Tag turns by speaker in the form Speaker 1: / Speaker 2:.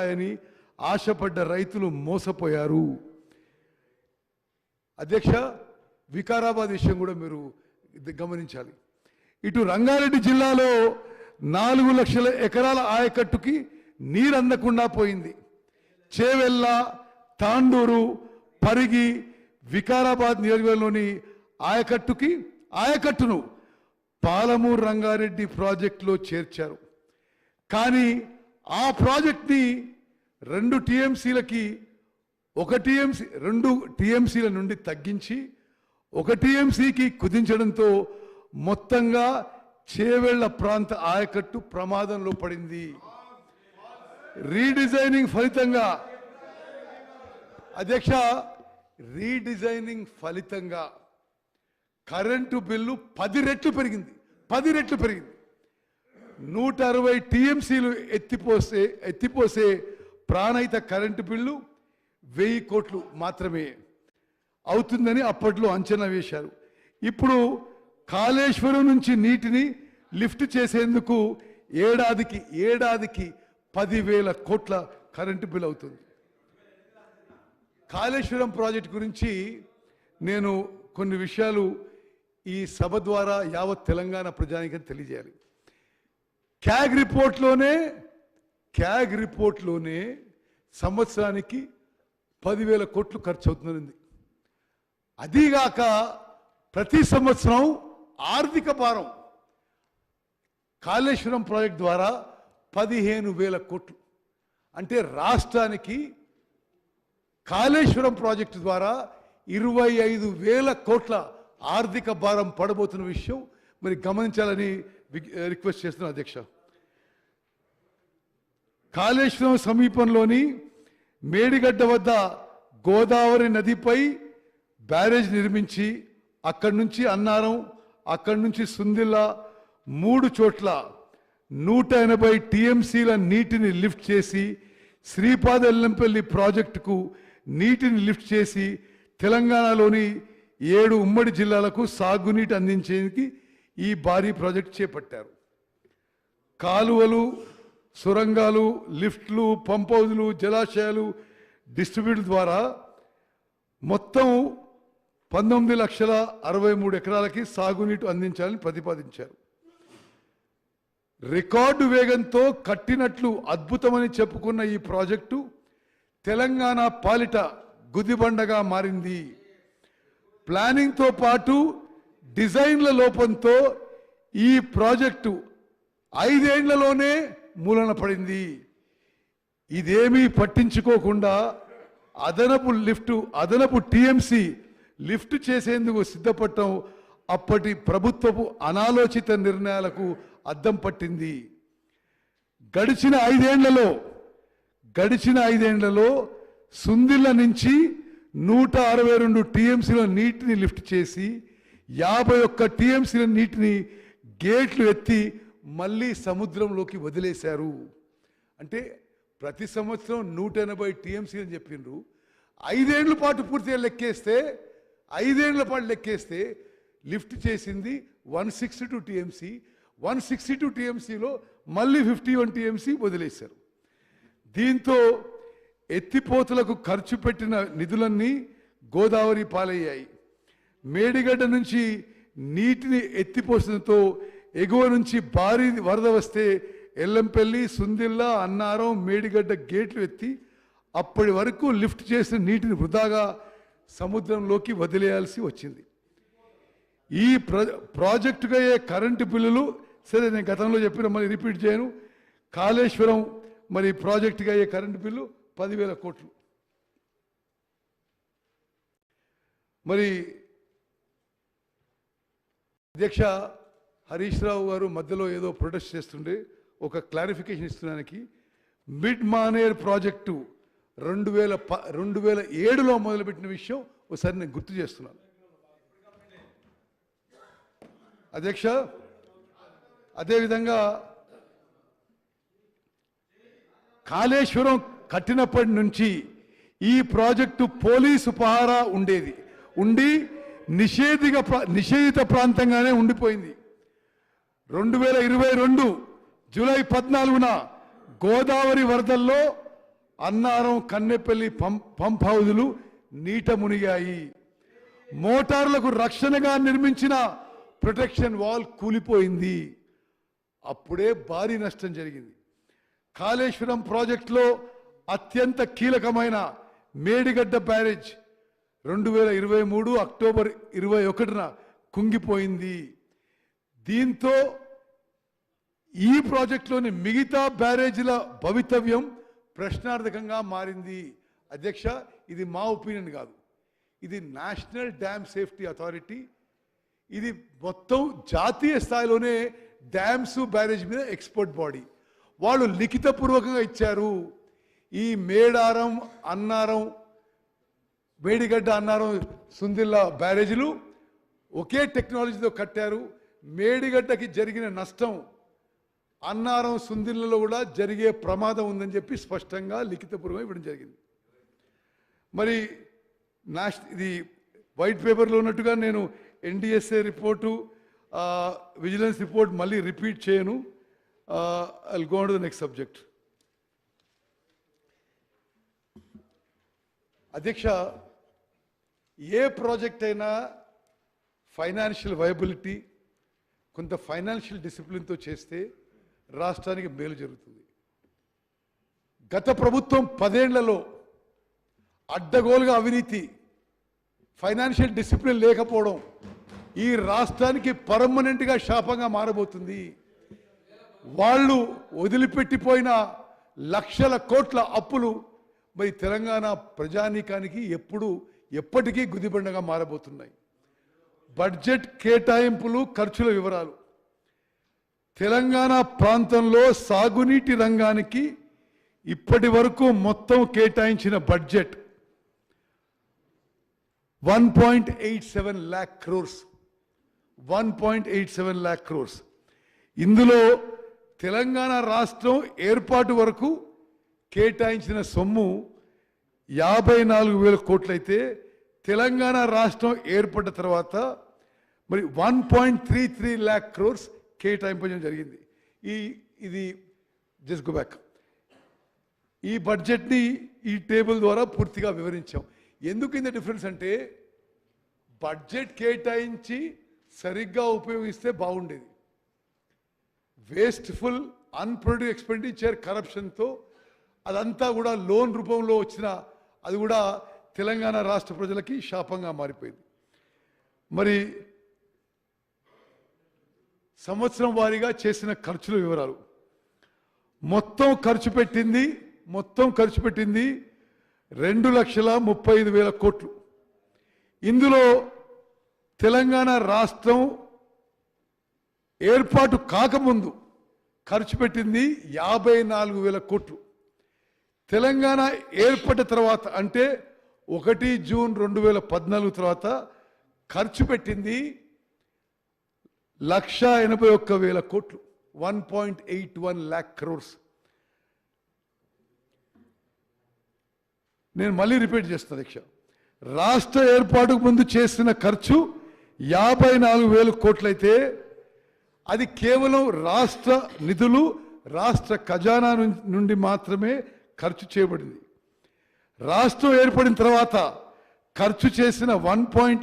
Speaker 1: అని ఆశపడ్డ రైతులు మోసపోయారు. అధ్యక్ష, వికారాబాద్ విషయం కూడా మీరు గమనించాలి. ఇటు రంగారెడ్డి జిల్లాలో 4 లక్షల ఎకరాల ఆయకట్టుకి నీరు అందకుండా పోయింది. చేవెళ్ళ, తాండూరు, పరిగి, వికారాబాద్ నియోజకవర్గంలోని ఆయకట్టును పాలమూరు రంగారెడ్డి ప్రాజెక్టులో చేర్చారు. కానీ ఆ ప్రాజెక్ట్ని 2 టీఎంసీలకి 2 టీఎంసీల నుండి తగ్గించి 1 టీఎంసీకి కుదించడంతో మొత్తంగా చేవెళ్ల ప్రాంత ఆయకట్టు ప్రమాదంలో పడింది. రీడిజైనింగ్ ఫలితంగా అధ్యక్ష, కరెంటు బిల్లు 10 రెట్లు పెరిగింది. 160 టీఎంసీలు ఎత్తిపోసే ప్రాణహిత కరెంటు బిల్లు 1000 కోట్లు మాత్రమే అవుతుందని అప్పట్లో అంచనా వేశారు. ఇప్పుడు కాళేశ్వరం నుంచి నీటిని లిఫ్ట్ చేసేందుకు ఏడాదికి 10,000 కోట్ల కరెంటు బిల్ అవుతుంది. కాళేశ్వరం ప్రాజెక్టు గురించి నేను కొన్ని విషయాలు ఈ సభ ద్వారా యావత్ తెలంగాణ ప్రజానికి తెలియజేయాలి. క్యాగ్ రిపోర్ట్లోనే సంవత్సరానికి 10,000 కోట్లు ఖర్చు అవుతుంది. అదీగాక ప్రతి సంవత్సరం ఆర్థిక భారం కాళేశ్వరం ప్రాజెక్ట్ ద్వారా 15,000 కోట్లు. అంటే రాష్ట్రానికి కాళేశ్వరం ప్రాజెక్టు ద్వారా 25,000 కోట్ల ఆర్థిక భారం పడబోతున్న విషయం మరి గమనించాలని రిక్వెస్ట్ చేస్తున్నాను అధ్యక్ష. కాళేశ్వరం సమీపంలోని మేడిగడ్డ వద్ద గోదావరి నదిపై బ్యారేజ్ నిర్మించి అక్కడి నుంచి అన్నారం, అక్కడి నుంచి సుందిల్ల 3 చోట్ల 180 టీఎంసీల నీటిని లిఫ్ట్ చేసి శ్రీపాద ఎల్లంపల్లి ప్రాజెక్టుకు నీటిని లిఫ్ట్ చేసి తెలంగాణలోని 7 ఉమ్మడి జిల్లాలకు సాగునీటి అందించేందుకు ఈ భారీ ప్రాజెక్టు చేపట్టారు. కాలువలు, సొరంగాలు, లిఫ్ట్లు, పంప్ హౌజులు, జలాశయాలు, డిస్ట్రిబ్యూటర్ ద్వారా మొత్తం 19,63,000 ఎకరాలకి సాగునీటి అందించాలని ప్రతిపాదించారు. రికార్డు వేగంతో కట్టినట్లు అద్భుతమని చెప్పుకున్న ఈ ప్రాజెక్టు తెలంగాణ పాలిట గుదిబండగా మారింది. ప్లానింగ్తో పాటు డిజైన్ల లోపంతో ఈ ప్రాజెక్టు 5 ఏళ్లలోనే మూలన పడింది. ఇదేమీ పట్టించుకోకుండా అదనపు టీఎంసీ లిఫ్ట్ చేసేందుకు సిద్ధపడటం అప్పటి ప్రభుత్వపు అనాలోచిత నిర్ణయాలకు అద్దం పట్టింది. గడిచిన 5 ఏళ్లలో సుందిల్ల నుంచి 162 టీఎంసీల నీటిని లిఫ్ట్ చేసి 51 టీఎంసీల నీటిని గేట్లు ఎత్తి మళ్ళీ సముద్రంలోకి వదిలేశారు. అంటే ప్రతి సంవత్సరం 180 టీఎంసీ అని చెప్పిండ్రు. 5 ఏళ్ల పాటు పూర్తిగా లెక్కేస్తే లిఫ్ట్ చేసింది 162 టీఎంసీ. 162 టీఎంసీలో మళ్ళీ 51 టీఎంసీ వదిలేశారు. దీంతో ఎత్తిపోతులకు ఖర్చు పెట్టిన నిధులన్నీ గోదావరి పాలయ్యాయి. మేడిగడ్డ నుంచి నీటిని ఎత్తిపోసడంతో ఎగువ నుంచి భారీ వరద వస్తే ఎల్లంపల్లి, సుందిల్ల, అన్నారం, మేడిగడ్డ గేట్లు ఎత్తి అప్పటి వరకు లిఫ్ట్ చేసిన నీటిని వృధాగా సముద్రంలోకి వదిలేయాల్సి వచ్చింది. ఈ ప్రాజెక్టుకు అయ్యే కరెంటు బిల్లులు సరే నేను గతంలో చెప్పిన మళ్ళీ రిపీట్ చేయను. కాళేశ్వరం మరి ప్రాజెక్టుగా అయ్యే కరెంటు బిల్లు 10,000 కోట్లు. మరి అధ్యక్ష, హరీష్ రావు గారు మధ్యలో ఏదో ప్రొటెస్ట్ చేస్తుండే ఒక క్లారిఫికేషన్ ఇస్తున్నానికి, మిడ్ మానేర్ ప్రాజెక్టు 2007లో మొదలుపెట్టిన విషయం ఒకసారి నేను గుర్తు చేస్తున్నాను అధ్యక్ష. అదేవిధంగా కాళేశ్వరం కట్టినప్పటి నుంచి ఈ ప్రాజెక్టు పోలీసు పహారా ఉండి నిషేధిత ప్రాంతంగానే ఉండిపోయింది. 2022 జూలై 14న గోదావరి వరదల్లో అన్నారం కన్నెపల్లి పంప్ హౌజులు నీట మునిగాయి. మోటార్లకు రక్షణగా నిర్మించిన ప్రొటెక్షన్ వాల్ కూలిపోయింది. అప్పుడే భారీ నష్టం జరిగింది. కాళేశ్వరం ప్రాజెక్టులో అత్యంత కీలకమైన మేడిగడ్డ బ్యారేజ్ 2023 అక్టోబర్ 21న కుంగిపోయింది. దీంతో ఈ ప్రాజెక్టులోని మిగతా బ్యారేజీల భవితవ్యం ప్రశ్నార్థకంగా మారింది. అధ్యక్ష, ఇది మా ఒపీనియన్ కాదు, ఇది నేషనల్ డ్యామ్ సేఫ్టీ అథారిటీ, ఇది మొత్తం జాతీయ స్థాయిలోనే డ్యామ్స్ బ్యారేజ్ మీద ఎక్స్పర్ట్ బాడీ. వాళ్ళు లిఖితపూర్వకంగా ఇచ్చారు. ఈ మేడారం అన్నారం మేడిగడ్డ అన్నారం సుందిల్లా బ్యారేజీలు ఒకే టెక్నాలజీతో కట్టారు. మేడిగడ్డకి జరిగిన నష్టం అన్నారం సుందిల్లలో కూడా జరిగే ప్రమాదం ఉందని చెప్పి స్పష్టంగా లిఖితపూర్వకంగా ఇవ్వడం జరిగింది. మరి ఇది వైట్ పేపర్లో ఉన్నట్టుగా నేను ఎన్డిఎస్ఏ రిపోర్టు, విజిలెన్స్ రిపోర్ట్ మళ్ళీ రిపీట్ చేయను. I will go on to the next subject. అధ్యక్ష, ఏ ప్రాజెక్ట్ అయినా ఫైనాన్షియల్ వైబిలిటీ, కొంత ఫైనాన్షియల్ డిసిప్లిన్తో చేస్తే రాష్ట్రానికి మేలు జరుగుతుంది. గత ప్రభుత్వం 10 ఏళ్లలో అడ్డగోలుగా అవినీతి, ఫైనాన్షియల్ డిసిప్లిన్ లేకపోవడం ఈ రాష్ట్రానికి పర్మనెంట్గా శాపంగా మారబోతుంది. వాళ్ళు వదిలిపెట్టిపోయిన లక్షల కోట్ల అప్పులు మరి తెలంగాణ ప్రజానీకానికి ఎప్పటికీ గుదిబండగా మారబోతున్నాయి. బడ్జెట్ కేటాయింపులు, ఖర్చుల వివరాలు. తెలంగాణ ప్రాంతంలో సాగునీటి రంగానికి ఇప్పటి వరకు మొత్తం కేటాయించిన budget 1.87 lakh crores. 1.87 lakh crores. ఇందులో తెలంగాణ రాష్ట్రం ఏర్పాటు వరకు కేటాయించిన సొమ్ము 54,000 కోట్లయితే తెలంగాణ రాష్ట్రం ఏర్పడ్డ తర్వాత మరి 1.33 lakh crores కేటాయింపడం జరిగింది. ఇది జస్ట్ గో బ్యాక్. ఈ బడ్జెట్ని ఈ టేబుల్ ద్వారా పూర్తిగా వివరించాం. ఎందుకు ఇంత డిఫరెన్స్ అంటే, బడ్జెట్ కేటాయించి సరిగ్గా ఉపయోగిస్తే బాగుండేది. వేస్ట్ఫుల్ అన్ప్రొడక్టివ్ ఎక్స్పెండిచర్ కరప్షన్తో అదంతా కూడా లోన్ రూపంలో వచ్చిన అది కూడా తెలంగాణ రాష్ట్ర ప్రజలకి శాపంగా మారిపోయింది. మరి సంవత్సరం వారీగా చేసిన ఖర్చుల వివరాలు. మొత్తం ఖర్చు పెట్టింది 2,35,000 కోట్లు. ఇందులో తెలంగాణ రాష్ట్రం ఏర్పాటు కాకముందు ఖర్చు పెట్టింది 54,000 కోట్లు. తెలంగాణ ఏర్పడిన తర్వాత అంటే 1 జూన్ 2014 తర్వాత ఖర్చు పెట్టింది 1,81,000 కోట్లు. 1.81 lakh crores. నేను మళ్ళీ రిపీట్ చేస్తాను అధ్యక్ష. రాష్ట్ర ఏర్పాటుకు ముందు చేసిన ఖర్చు 54,000 కోట్లయితే అది కేవలం రాష్ట్ర నిధులు, రాష్ట్ర ఖజానా నుండి మాత్రమే ఖర్చు చేయబడింది. రాష్ట్రం ఏర్పడిన తర్వాత ఖర్చు చేసిన 1.8